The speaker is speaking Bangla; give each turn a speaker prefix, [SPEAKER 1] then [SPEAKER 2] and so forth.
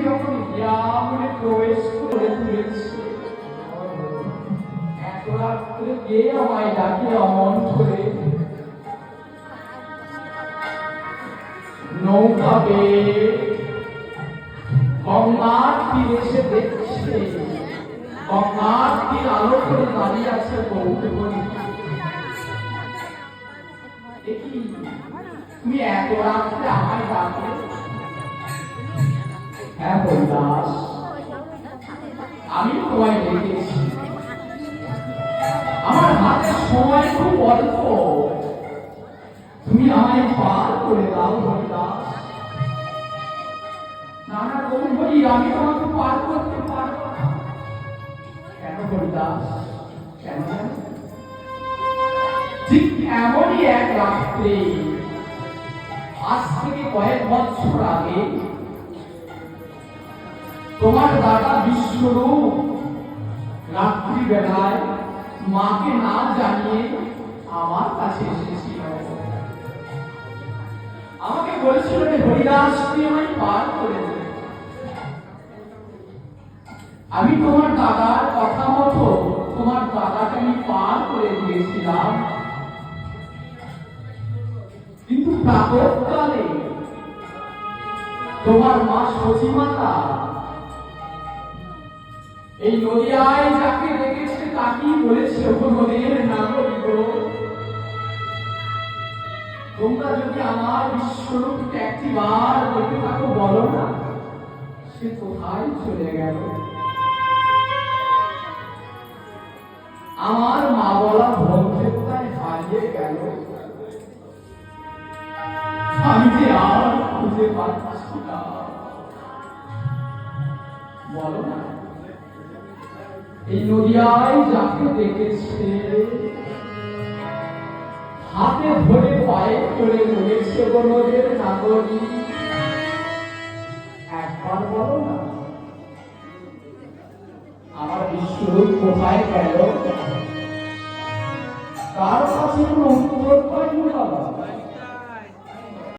[SPEAKER 1] যখন গ্রামে প্রবেশ করে তুলেছে, এত রাত্রে কে আমায় ডাকে অমন করে? নৌকা বেয়ে গঙ্গার তীরে এসে দেখছে, গঙ্গার তীর আলো করে দাঁড়িয়ে আছে কৌতুকী। দেখি তুমি এত রাত্রে আমায় ডাকে? হ্যাঁ হরিদাস, আমি তোমায় ডেকেছি। আমার হাতে সময় খুব অল্প, তুমি আমায় পার করে দাও হরিদাস। নানা রকম হরি, আমি তোমাকে পার করতে পারবো না। কেন হরিদাস, কেন? ঠিক এমনই এক রাত্রে, আজ থেকে কয়েক বছর আগে, তোমার দাদা বিশ্বরূপ রাত্রি বেলায় মাকে না জানিয়ে আমার কাছে এসেছিল। আমাকে বলেছিল যে হরিদাস তুই আমায় পার করে দে। আমি তোমার দাদার কথা মতো তোমার দাদাকে আমি পার করে দিয়েছিলাম, কিন্তু প্রাতঃকালে তোমার মা সতীমাতা এই নদিয়ায় যাকে দেখেছে তাকেই বলেছে, ও নদীর নাগরিক, তোমরা যদি আমার বিশ্বরূপকে একটিবার দেখে থাকো বলো না সে কোথায় চলে গেল। আমার মা বলা ভদ্রতায় হারিয়ে গেল, আমি যে আর খুঁজে পাচ্ছি না। বলো না, এই নদিয়ায় যাকে দেখেছে হাতে ধরে পায়ে করে রয়েছে বনদের নাগরিক, একবার বলো না আমার বিশ্বরূপ কোথায় গেল? কার কাছে কোনো উত্তর পাইনি বাবা।